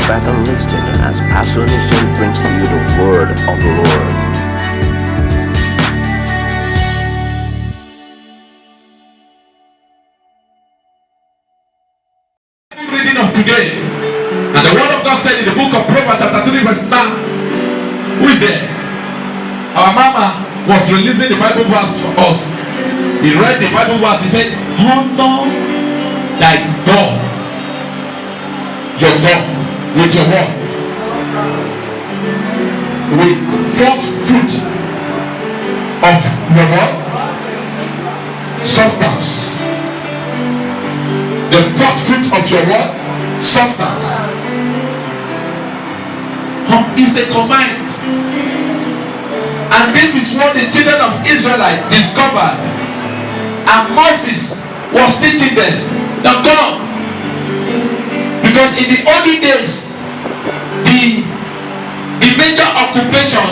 back and listen as Pastor Nation brings to you the word of the Lord. Reading of today, and the word of God said in the book of Proverbs chapter 3 verse 9, who is there? Our mama was releasing the Bible verse for us. He read the Bible verse. He said, honor thy God, your God, with your what? With first fruit of your what? Substance. The first fruit of your what? Substance. Is a command. And this is what the children of Israel discovered. And Moses was teaching them. Now come. Because in the olden days, the major occupation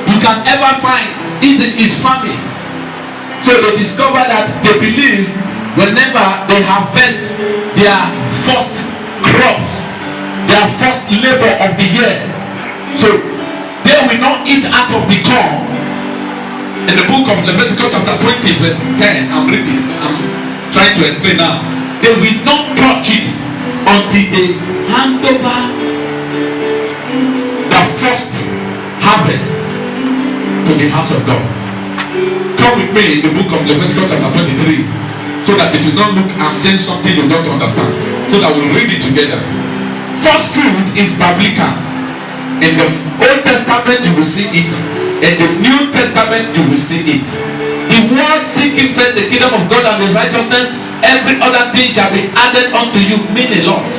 you can ever find is farming. So they discovered that they believe whenever they harvest their first crops, their first labor of the year, so they will not eat out of the corn. In the book of Leviticus chapter 20 verse 10, I'm trying to explain now. They will not touch it until they hand over the first harvest to the house of God. Come with me in the book of Leviticus chapter 23, so that it will not look I'm saying something you don't understand, so that we'll read it together. First fruit is biblical. In the Old Testament you will see it. In the New Testament you will see it. The word seeking first the kingdom of God and his righteousness, every other thing shall be added unto you, mean a lot.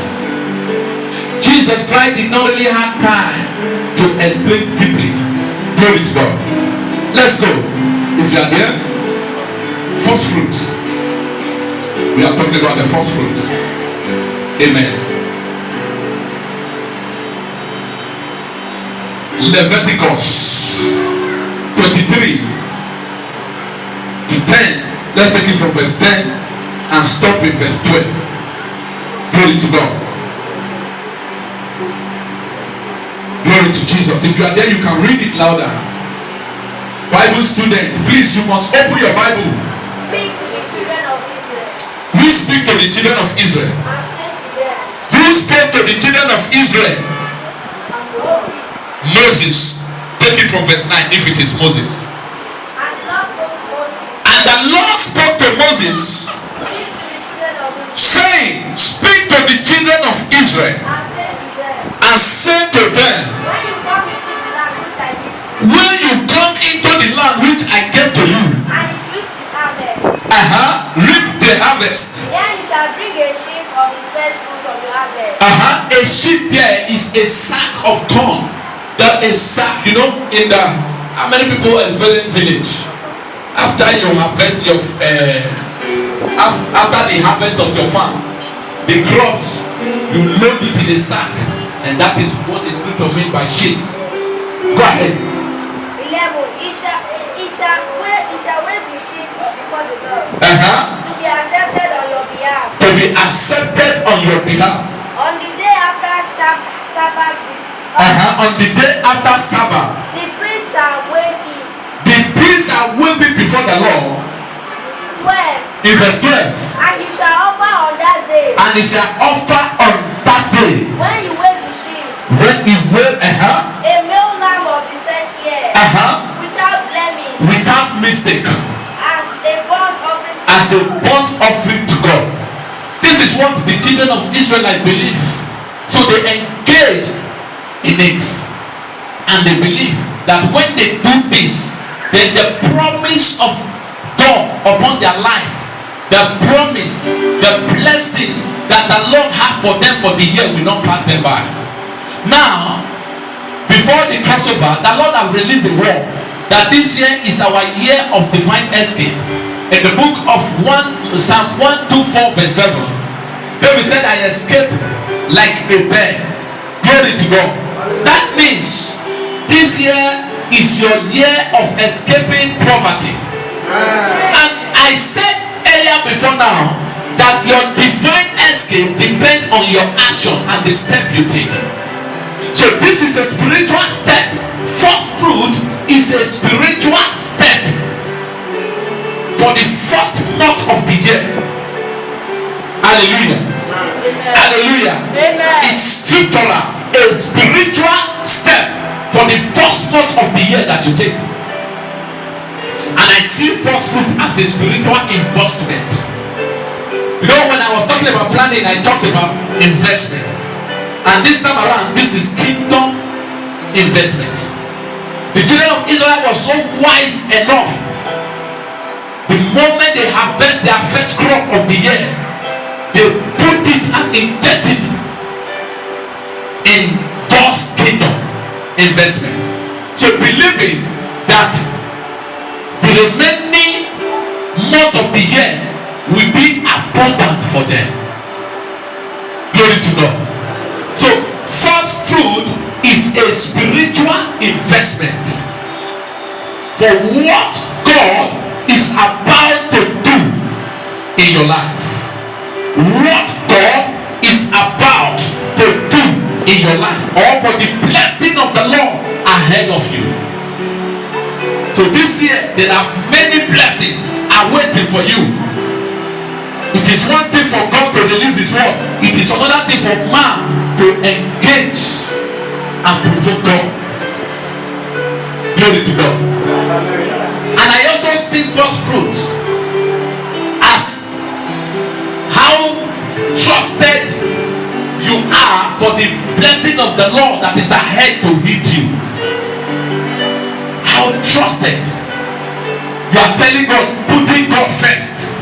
Jesus Christ did not really have time to explain deeply. Glory to God. Let's go. If you are there, first fruit. We are talking about the first fruit. Amen. Leviticus 23 to 10. Let's take it from verse 10 and stop in verse 12. Glory to God. Glory to Jesus. If you are there, you can read it louder. Bible student, please, you must open your Bible. Speak to the children of Israel. Who spoke to the children of Israel? Moses. Take it from verse 9 if it is Moses. And the Lord spoke to Moses, saying, speak to the children of Israel and say to them, when you come into the land which I gave to you, reap the harvest. A sheep there is a sack of corn. That is sack, you know, in the how many people is building village? After you harvest your after the harvest of your farm, the crops, you load it in a sack, and that is what is going to mean by sheep. Go ahead. 11. It shall wave the sheep before the Lord. To be accepted on your behalf. To be accepted on your behalf. On the day after Sabbath. On the day after Sabbath. The priest shall wave it. The priest shall wave it before the Lord. 12. In verse 12. And he shall offer on that day. And he shall offer on that day. When you wave the sheep. When he wave, a male lamb of the first year. Without blemish. Without mistake. As a burnt offering. As a burnt offering to God. This is what the children of Israel believe. So they engage in it. And they believe that when they do this, then the promise of God upon their life, the promise, the blessing that the Lord has for them for the year will not pass them by. Now, before the crossover, the Lord has released a word that this year is our year of divine escape. In the book of Psalm 124 verse 7, David said, I escaped like a bird. Glory to God. That means this year is your year of escaping poverty. And I said earlier before now that your divine escape depends on your action and the step you take. So this is a spiritual step. First fruit is a spiritual step for the first month of the year. Hallelujah. Hallelujah. It's scriptural, a spiritual step for the first month of the year that you take. And I see first fruit as a spiritual investment. You know, when I was talking about planning, I talked about investment. And this time around, this is kingdom investment. The children of Israel were so wise enough. The moment they harvest their first crop of the year, they put it and inject it in God's kingdom investment. So believing that the remaining month of the year will be abundant for them. Glory to God. So first fruit is a spiritual investment for what God is about to do in your life. What God is about to do in your life, or for the blessing of the Lord ahead of you. So this year there are many blessings awaiting for you. It is one thing for God to release His word. It is another thing for man to engage and provoke God. Glory to God. And I also see first fruit as how trusted you are for the blessing of the Lord that is ahead to hit you. How trusted you are telling God, putting God first.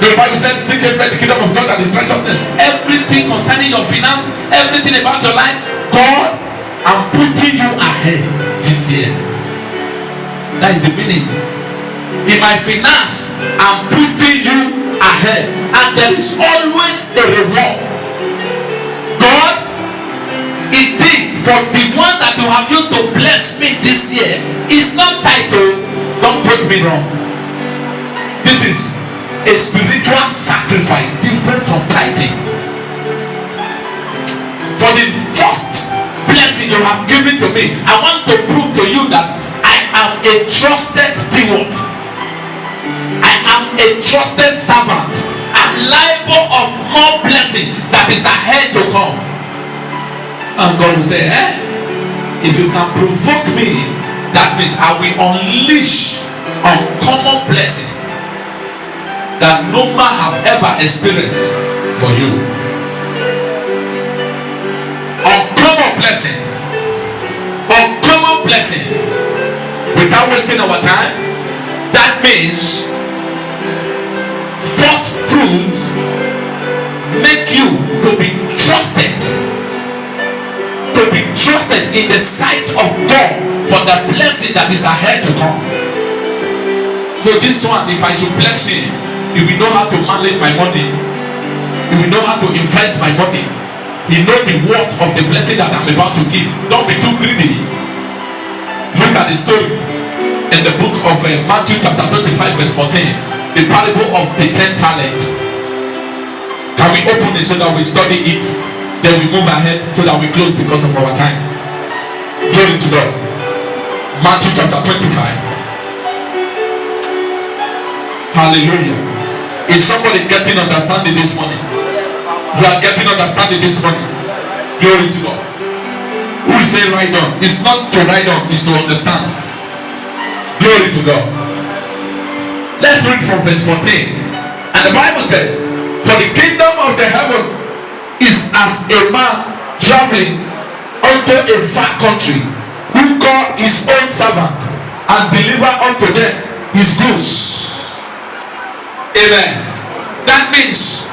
The Bible said, seek ye first the kingdom of God and His righteousness. Everything concerning your finance, everything about your life, God, I'm putting you ahead this year. That is the meaning. In my finance, I'm putting you ahead, and there is always a reward. God, indeed, for the one that you have used to bless me this year is not titled, don't break me wrong. This is a spiritual sacrifice different from tithing. For the first blessing you have given to me, I want to prove to you that I am a trusted steward. I am a trusted servant. I'm liable of more blessing that is ahead to come. And God will say, if you can provoke me, that means I will unleash uncommon blessing that no man have ever experienced for you. Uncommon blessing. Uncommon blessing. Without wasting our time, that means first fruit make you to be trusted. To be trusted in the sight of God for the blessing that is ahead to come. So this one, if I should bless him, you will know how to manage my money. You will know how to invest my money. You know the worth of the blessing that I'm about to give. Don't be too greedy. Look at the story in the book of Matthew chapter 25 verse 14. The parable of the 10 talents. Can we open it so that we study it? Then we move ahead so that we close because of our time. Glory to God. Matthew chapter 25. Hallelujah. Is somebody getting understanding this morning? You are getting understanding this morning. Glory to God. Who is saying right on? It's not to write on, it's to understand. Glory to God. Let's read from verse 14. And the Bible said, for the kingdom of the heaven is as a man traveling unto a far country, who called his own servant and deliver unto them his goods. Amen. That means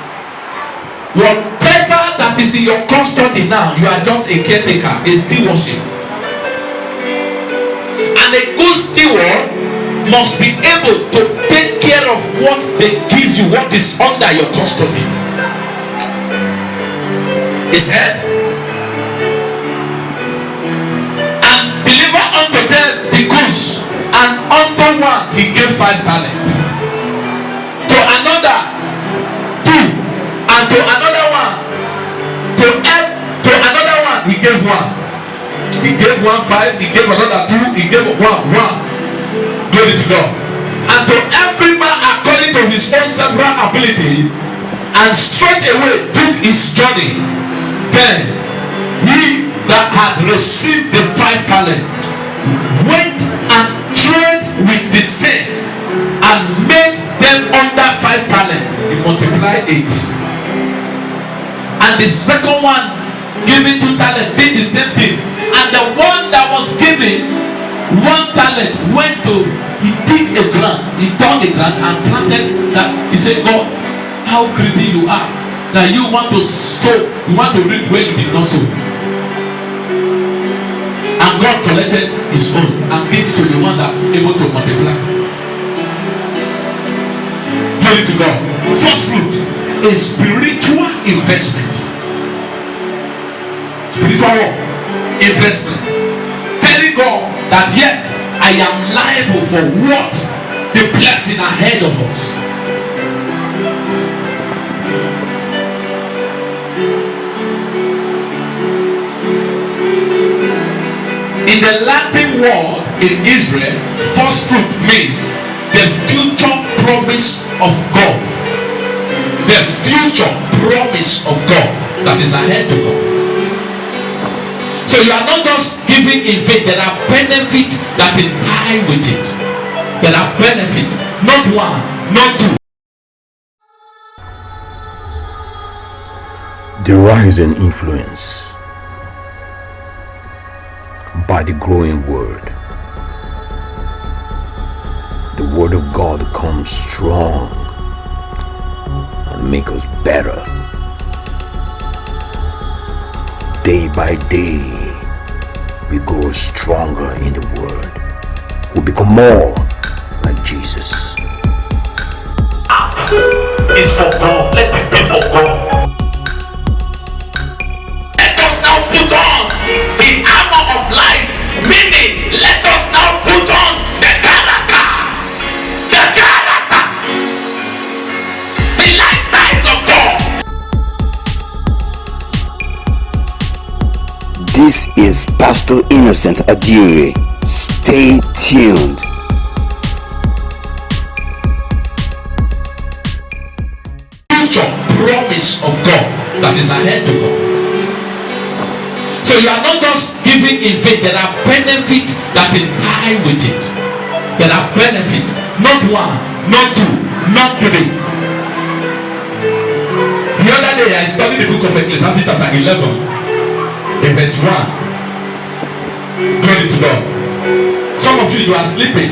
whatever that is in your custody now, you are just a caretaker, a stewardship. And a good steward must be able to take care of what they give you, what is under your custody. He said, and deliver unto them the goods, and unto one he gave 5 talents, to another 2, to another one, to another one, he gave one. He gave one 5, he gave another 2, he gave one. Glory to God. And to every man according to his own several ability, and straightway took his journey. Then he that had received the 5 talents went and trade with the same, and made them under 5 talents. He multiplied it. And the second one, given 2 talents, did the same thing. And the one that was given 1 talent went to, he dig a ground, he dug a ground and planted that. He said, God, how greedy you are, that you want to sow, you want to reap where you did not sow. And God collected his own and gave it to the one that was able to multiply. Glory to God. First fruit is spiritual investment. Spiritual investment. Telling God that yes, I am liable for what the blessing ahead of us. In the Latin word in Israel, first fruit means the future promise of God. The future promise of God that is ahead of God. So you are not just giving in faith. There are benefits that is tied with it. There are benefits, not 1, not 2. The rise in influence by the growing word. The word of God comes strong and make us better. Day by day, we grow stronger in the word. We become more like Jesus. It's for God. Let it be for God. Let us now put on the armor of light. Meaning, let us now put on the character. The lifestyle of God. This is Pastor Innocent Adire. Stay tuned. Future promise of God that is ahead of God. So you are not just giving in faith. There are benefits that is tied with it. There are benefits, not 1, not 2, not 3. The other day I studied the book of Ecclesiastes chapter 11. In verse 1. Glory to God. Some of you are sleeping.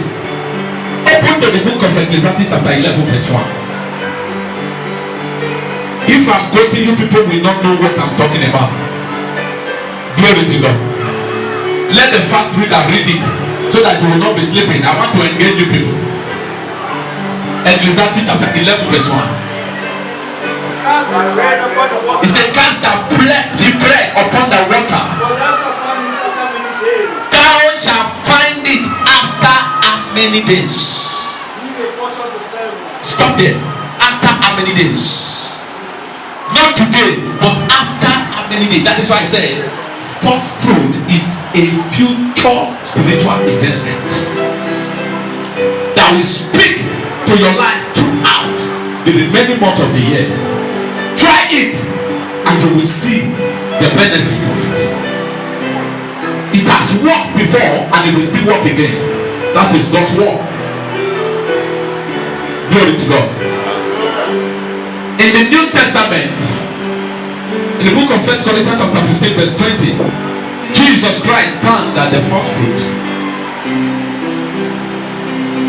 Open to the book of Ecclesiastes chapter 11 verse 1. If I'm quoting you, people will not know what I'm talking about. Glory to God. Let the fast reader read it so that you will not be sleeping. I want to engage you people. Ecclesiastes chapter 11 verse 1. He said, cast the bread upon the water. Thou shalt find it after how many days? Stop there. After how many days? Not today, but after how many days? That is why I said, first fruit is a future spiritual investment that will speak to your life throughout the remaining month of the year. Try it and you will see the benefit of it. It has worked before and it will still work again. That is God's work. Glory to God. In the New Testament, in the book of 1 Corinthians chapter 15 verse 20, Jesus Christ stand at the first fruit.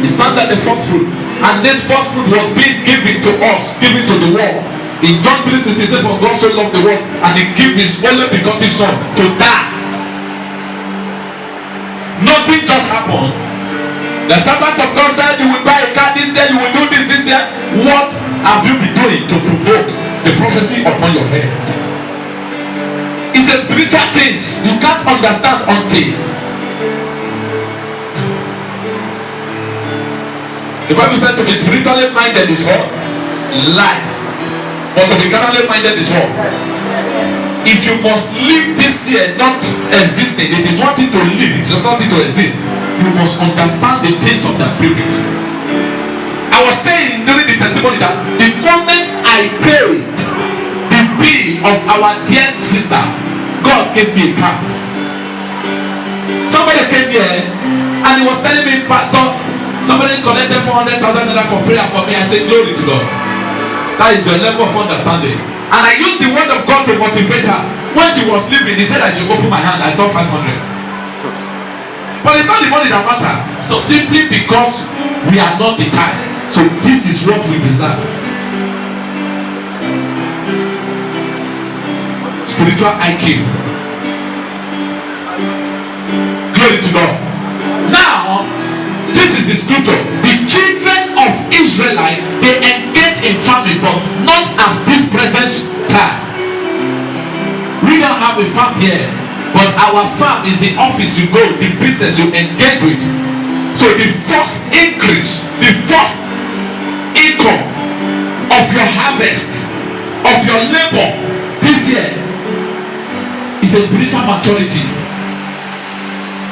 He stand at the first fruit, and this first fruit was being given to us, given to the world. In John 3:16 says, for God so loved the world and he gave his only begotten son to die. Nothing just happened. The servant of God said, you will buy a car this year, you will do this year. What have you been doing to provoke the prophecy upon your head? It's a spiritual things you can't understand until the Bible said to be spiritually minded is what? Life. But to be carnally minded is what? If you must live this year not existing, it is one thing to live, it is another thing to exist. You must understand the things of the spirit. I was saying during the testimony that the moment I paid the bill of our dear sister, God gave me a car. Somebody came here and he was telling me, Pastor, somebody collected 400,000 naira for prayer for me. I said, glory to God. That is your level of understanding. And I used the word of God to motivate her. When she was leaving, he said I should open my hand. I saw 500. But it's not the money that matters. So simply because we are not the type. So this is what we deserve. Spiritual IQ. Glory to God. Now, this is the scripture. The children of Israelite, they engage in farming, but not as this present time. We don't have a farm here, but our farm is the office you go, the business you engage with. So the first increase, the first income of your harvest, of your labor this year is a spiritual maturity.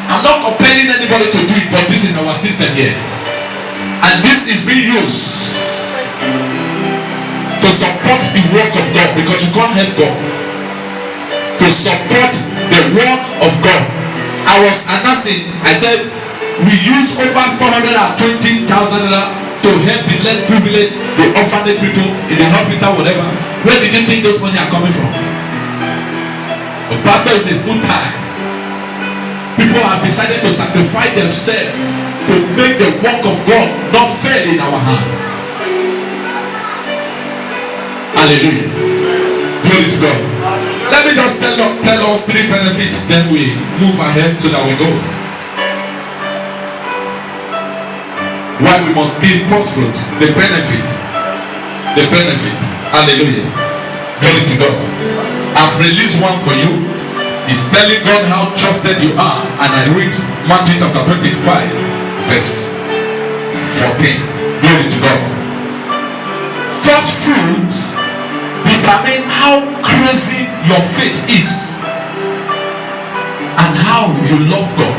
I'm not comparing anybody to do it, but this is our system here. And this is being used to support the work of God, because you can't help God. To support the work of God. I was announcing, I said, we use over 420,000 to help the less privileged, the orphanage people in the hospital, whatever. Where did you think those money are coming from? The pastor is a full time. People have decided to sacrifice themselves to make the work of God not fail in our hand. Hallelujah. Glory to God. Let me just tell us 3 benefits, then we move ahead so that we go. Why we must give first fruit. The benefit. The benefit. Hallelujah. Glory to God. I've released one for you. It's telling God how trusted you are. And I read Matthew chapter 25, verse 14. Glory to God. First fruit determine how crazy your faith is and how you love God.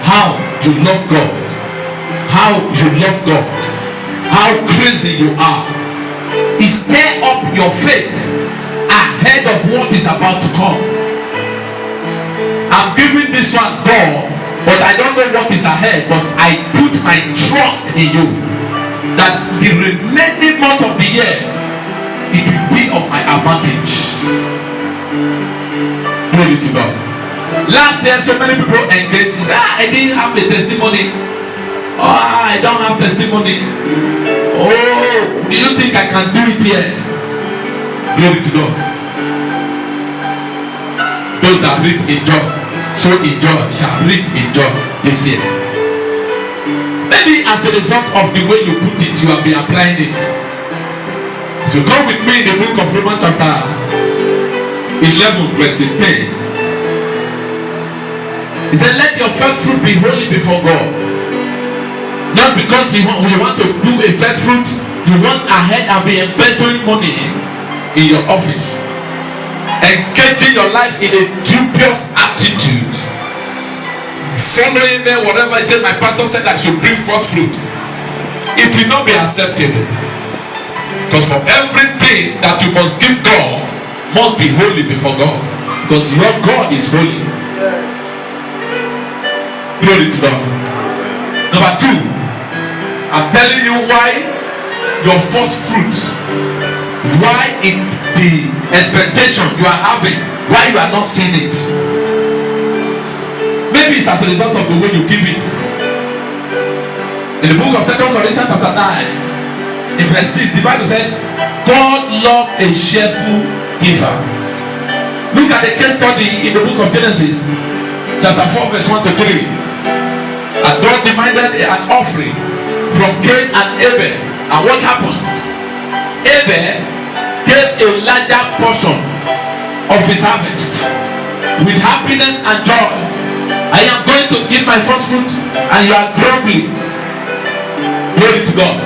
How you love God. How you love God. How crazy you are. It stir up your faith ahead of what is about to come. I'm giving this one God, but I don't know what is ahead, but I put my trust in you that the remaining month of the year it will be of my advantage. Glory to God. Last year so many people engaged. Say, I didn't have a testimony. I don't have testimony. Oh, do you think I can do it here? Glory to God. Those that reap in joy, so in joy shall reap in joy this year. Maybe as a result of the way you put it, you have been applying it. If you come with me in the book of Romans chapter 11 verse 16, he said, let your first fruit be holy before God. Not because we want to do a first fruit, you want ahead and be embezzling money in your office, engaging your life in a dubious attitude, following them whatever he said. My pastor said I should bring first fruit. It will not be acceptable, because for everything that you must give God must be holy before God, because your God is holy. Glory to God. Number 2, I'm telling you why your first fruit, why the expectation you are having, why you are not seeing it. Maybe it's as a result of the way you give it. In the book of 2 Corinthians chapter 9, in verse 6, the Bible said, God loves a cheerful giver. Look at the case study in the book of Genesis chapter 4 verse 1 to 3. And God demanded an offering from Cain and Abel. And what happened? Abel gave a larger portion of his harvest with happiness and joy. I am going to give my first fruit and you are grumbling. Glory to God.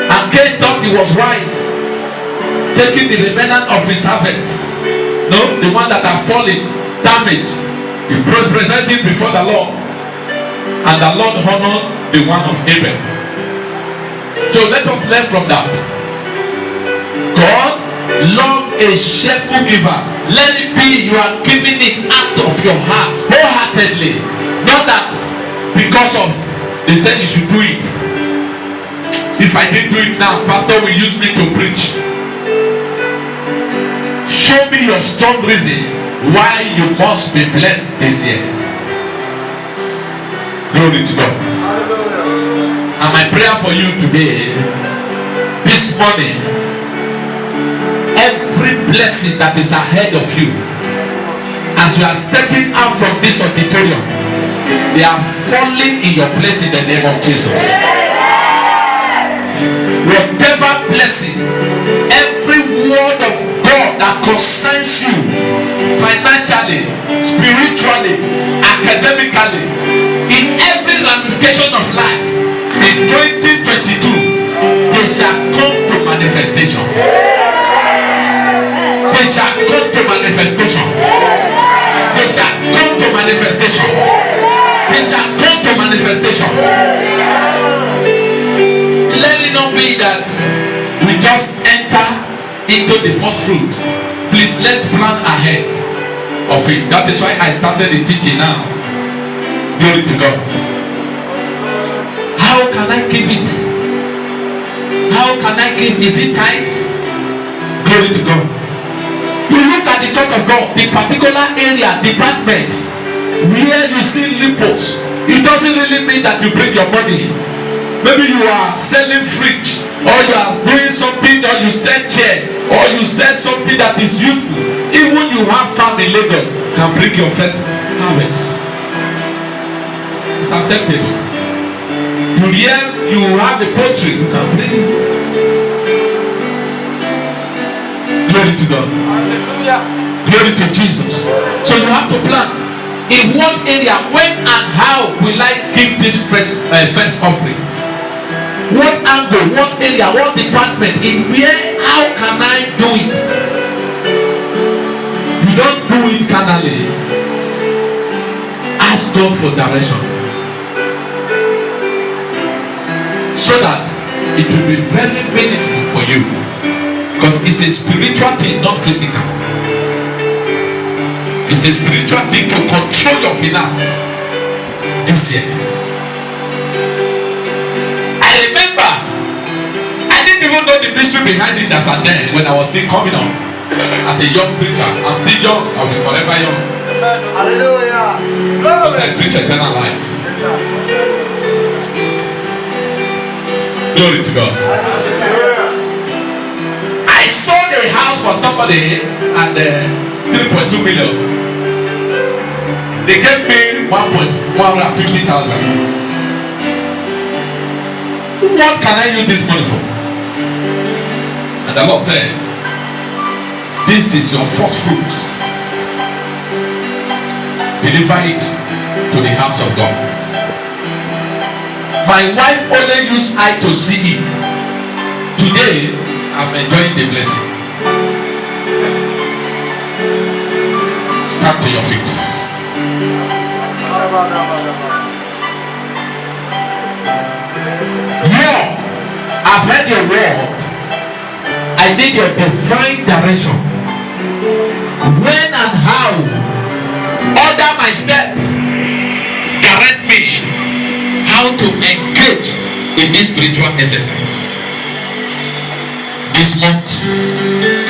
And Cain thought he was wise, taking the remnant of his harvest, no, the one that had fallen, damaged, he presented it before the Lord, and the Lord honored the one of Abel. So let us learn from that. God loves a cheerful giver. Let it be you are giving it out of your heart, wholeheartedly, not that because of they said you should do it. If I didn't do it now, pastor will use me to preach. Show me your strong reason why you must be blessed this year. Glory to God. And my prayer for you today, this morning, every blessing that is ahead of you, as you are stepping out from this auditorium, they are falling in your place in the name of Jesus. Whatever blessing, every word of God that concerns you financially, spiritually, academically, in every ramification of life, in 2022, they shall come to manifestation. They shall come to manifestation. They shall come to manifestation. They shall come to manifestation. Let it not be that we just enter into the first fruit. Please, let's plan ahead of it. That is why I started the teaching now. Glory to God. How can I give it? How can I give? Is it tithe? Glory to God. You look at the church of God, the particular area, department where you see lippos, it doesn't really mean that you bring your money. Maybe you are selling fridge, or you are doing something, or you sell chair, or you sell something that is useful. Even you have farm in Lagos, can bring your first harvest. It's acceptable. You have a poultry, you can bring it. Glory to God. Hallelujah. Glory to Jesus. So you have to plan. In what area, when and how will I give this first offering? What angle, what area, what department, in where, how can I do it? You don't do it carnally. Ask God for direction, so that it will be very meaningful for you, because it's a spiritual thing, not physical. It's a spiritual thing to control your finance this year. I remember, I didn't even know the mystery behind it as a then, when I was still coming on as a young preacher. I'm still young, I'll be forever young. Hallelujah. Because I preach eternal life. Glory to God. I sold a house for somebody at 3.2 million. They gave me 150,000. What can I use this money for? And the Lord said, this is your first fruit. Deliver it to the house of God. My wife only used eye to see it. Today, I'm enjoying the blessing. Stand to your feet. Lord, I've heard your word. I need your divine direction. When and how? Order my step. Direct me how to engage in this spiritual exercise this month,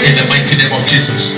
in the mighty name of Jesus.